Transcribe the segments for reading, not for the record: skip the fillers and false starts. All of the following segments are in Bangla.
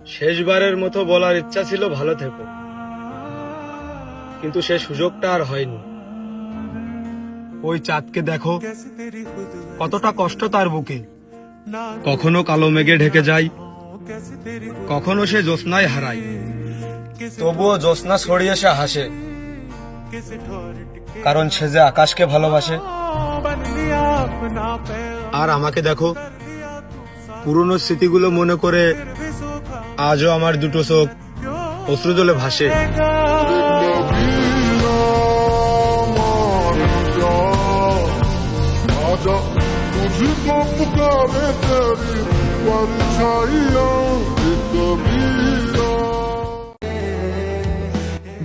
শেষবারের মতো বলার ইচ্ছা ছিল ভালো থেকো, কিন্তু সে সুযোগটা আর হয়নি। ওই চাঁদকে দেখো, কতটা কষ্ট তার বুকে। কখনো কালো মেঘে ঢেকে যায়, কখনো সে জ্যোৎস্নায় হারায়, তবুও জ্যোৎস্না ছড়িয়ে সে হাসে, কারণ সে যে আকাশকে ভালোবাসে। আর আমাকে দেখো, পুরনো স্মৃতিগুলো মনে করে আজও আমার দুটো চোখ অশ্রুজলে ভাসে।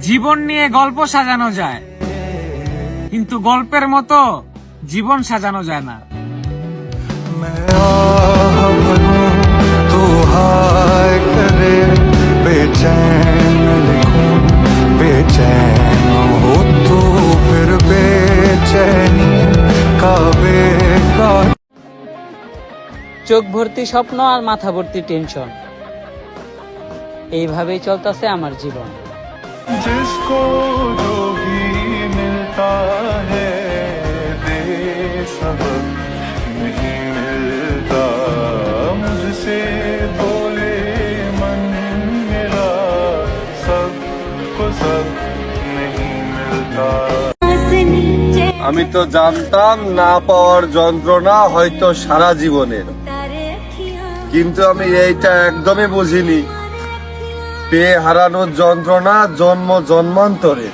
জীবন নিয়ে গল্প সাজানো যায়, কিন্তু গল্পের মতো জীবন সাজানো যায় না। চোখ ভর্তি স্বপ্ন আর মাথা ভর্তি টেনশন, এইভাবেই চলতেছে আমার জীবন। जिसको जो भी मिलता है दे सबक नहीं मिलता, मुझसे बोले मन मेरा सबको सब नहीं मिलता। আমি তো জানতাম না পাওয়ার যন্ত্রণা হয়তো সারা জীবনের, কিন্তু আমি এইটা একদমই বুঝিনি, পেয়ে হারানোর যন্ত্রণা জন্ম জন্মান্তরে।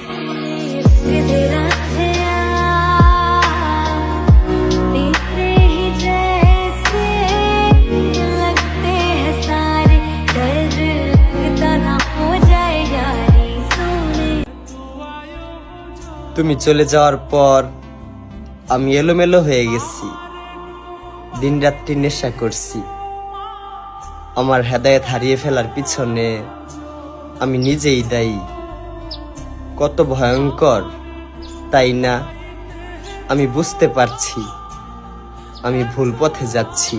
তুমি চলে যাওয়ার পর আমি এলোমেলো হয়ে গেছি, দিনরাত্রি নেশা করছি। আমার হেদায়েত হারিয়ে ফেলার পিছনে আমি নিজেই দায়ী। কত ভয়ঙ্কর, তাই না? আমি বুঝতে পারছি আমি ভুল পথে যাচ্ছি,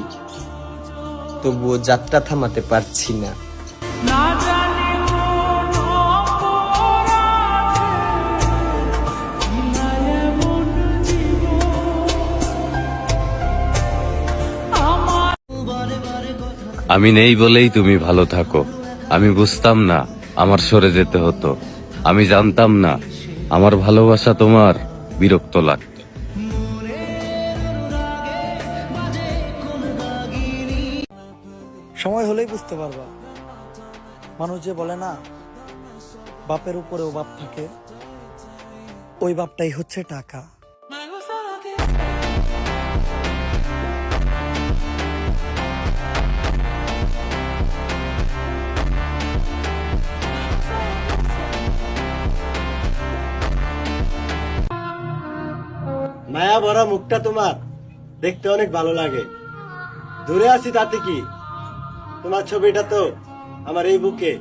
তবুও যাত্রা থামাতে পারছি না। আমি নেই বলেই তুমি ভালো থাকো। আমি বুঝতাম না আমার সরে যেতে হতো, আমি জানতাম না আমার ভালোবাসা তোমার বিরক্ত লাগতো। সময় হলেই বুঝতে পারবা, মানুষ যে বলে না বাপের উপরেও বাপ থাকে, ওই বাপটাই হচ্ছে টাকা। মায়া ভরা মুখটা তোমার দেখতে অনেক ভালো লাগে। দূরে আছি তাতে কি, তোমার ছবিটা তো আমার এই বুকে।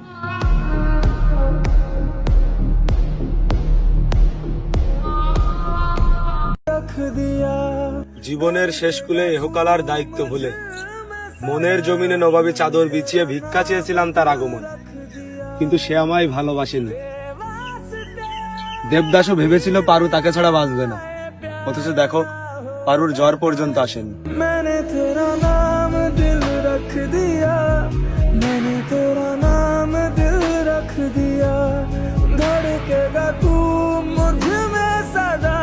জীবনের শেষ কুলে এহকালার দায়িত্ব ভুলে মনের জমিনে নবাবী চাদর বিছিয়ে ভিক্ষা চেয়েছিলাম তার আগমন, কিন্তু সে আমায় ভালোবাসেনি। দেবদাসও ভেবেছিল পারু তাকে ছাড়া বাঁচবে না, অথচ দেখো পারুর জ্বর পর্যন্ত আসেনি। मैंने तेरा नाम दिल रख दिया, मैंने तेरा नाम दिल रख दिया, धड़केगा तू मुझ में सदा,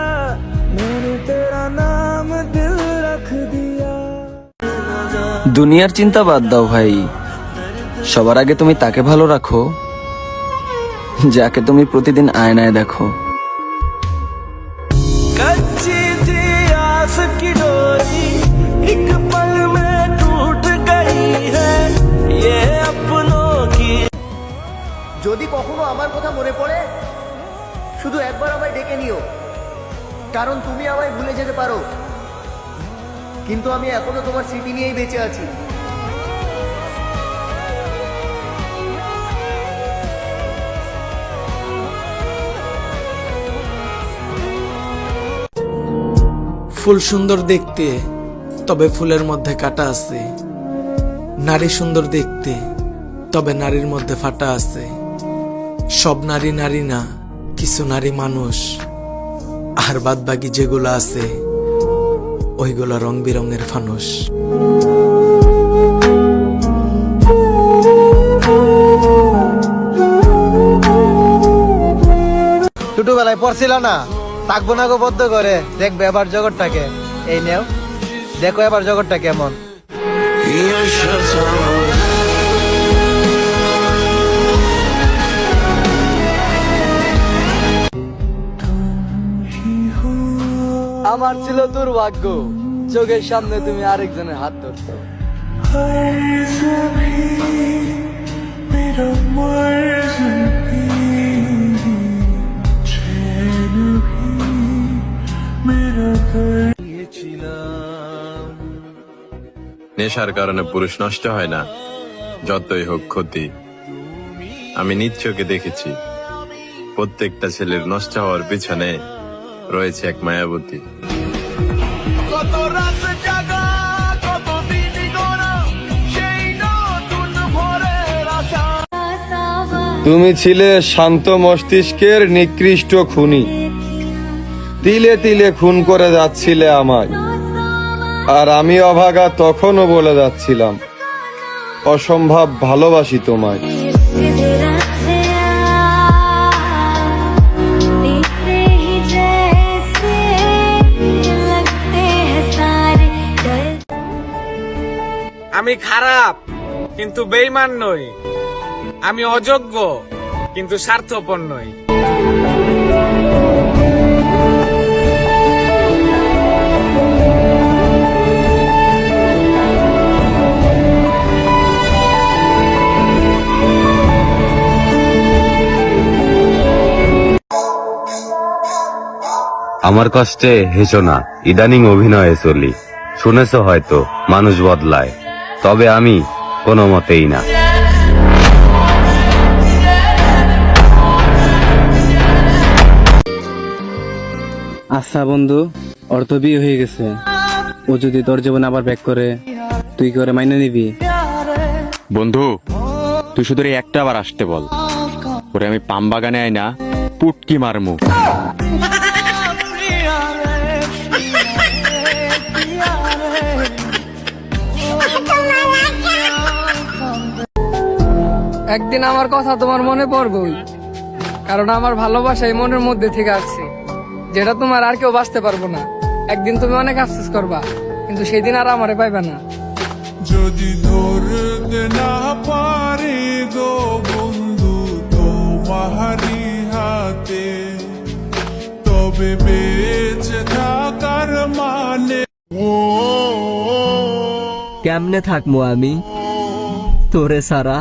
मैंने तेरा नाम दिल रख दिया। দুনিয়ার চিন্তা বাদ দাও ভাই, সবার আগে তুমি তাকে ভালো রাখো যাকে তুমি প্রতিদিন আয়নায় দেখো। कच्ची थी आस की डोरी, एक पल में टूट गई है ये अपनों की। যদি কখনো আমার কথা মনে পড়ে শুধু একবার আমায় ডেকে নিও, কারণ তুমি আমায় ভুলে যেতে পারো, কিন্তু আমি এখনো তোমার স্মৃতি নিয়েই বেঁচে আছি। ফুল সুন্দর দেখতে, তবে ফুলের মধ্যে কাঁটা আছে। নারী সুন্দর দেখতে, তবে নারীর মধ্যে ফাটা আছে। সব নারী নারী না, কিছু নারী মানুষ, আর বাদ বাকি যেগুলো আছে ওইগুলো রং বেরঙের ফানুস। ছোটবেলায় পড়ছিল না, থাকবো না গো বদ্ধ করে, দেখবে এবার জগৎটাকে। এই নেও, দেখো এবার জগৎটা কেমন। আমার ছিল দুর্ভাগ্য, চোখের সামনে তুমি আরেকজনের হাত ধরছো। নেশার কারণে পুরুষ নষ্ট হয় না, যতই হোক ক্ষতি। আমি নিজ চোখে দেখেছি, প্রত্যেকটা ছেলের নষ্ট হওয়ার পিছনে রয়েছে এক মায়াবতী। কত রাত জাগা, কত দিন গোনা, সেই নতুন ভোরের আশা। তুমি ছিলে শান্ত মস্তিষ্কের নিকৃষ্ট খুনি, তিলে তিলে খুন করে যাচ্ছিলে আমায়, আর আমি অভাগা তখনও বলে যাচ্ছিলাম অসম্ভব ভালোবাসি তোমায়। আমি খারাপ কিন্তু বেঈমান নই, আমি অযোগ্য কিন্তু স্বার্থপর নই। আমার কষ্টে হেসো না, ইদানিং অভিনয়ে চলি। শুনেছ হয়তো মানুষ বদলায়, তবে আমি কোনো মতেই না। আচ্ছা বন্ধু, ওর তো বিয়ে হয়ে গেছে, ও যদি তোর জীবনে আবার ব্যাক করে, তুই কি করে মাইনে নিবি? বন্ধু, তুই শুধু এই একটা বার আসতে বল, ওরে আমি পাম বাগানে আই না পুটকি মারমু। একদিন আমার কথা তোমার মনে পড়বেই, কারণ আমার ভালোবাসা এই মনের মধ্যে থেকে আসছে, যেটা তোমার আর কেউ বাঁচতে পারবো না। একদিন তুমি অনেক আফসোস করবা, কিন্তু সেই দিন আর আমারে পাইবা না। যদি ধরতে না পারে গো বন্ধু তোমারি হাতে, তবে বেঁচে থাকার মানে। কেমনে থাকবো আমি তোরে সারা?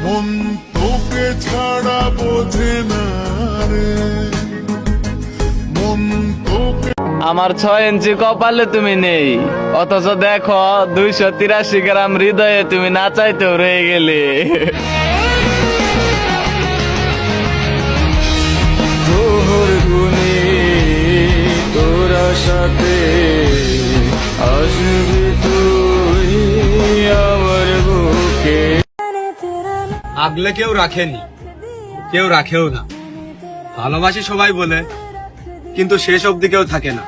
মন তোকে ছাড়া বোঝে না রে, মন তোকে। আমার 6 ইঞ্চি কপালে তুমি নেই, অথচ দেখো 283 গ্রাম হৃদয়ে তুমি না চাইতেও রয়ে গেলে। তোর গুণে তোরা সাথে আসবি তুই আমার বুকে। আগলে কেউ রাখেনি, কেউ রাখেও না। ভালোবাসি সবাই বলে, কিন্তু শেষ অবধি কেউ থাকে না।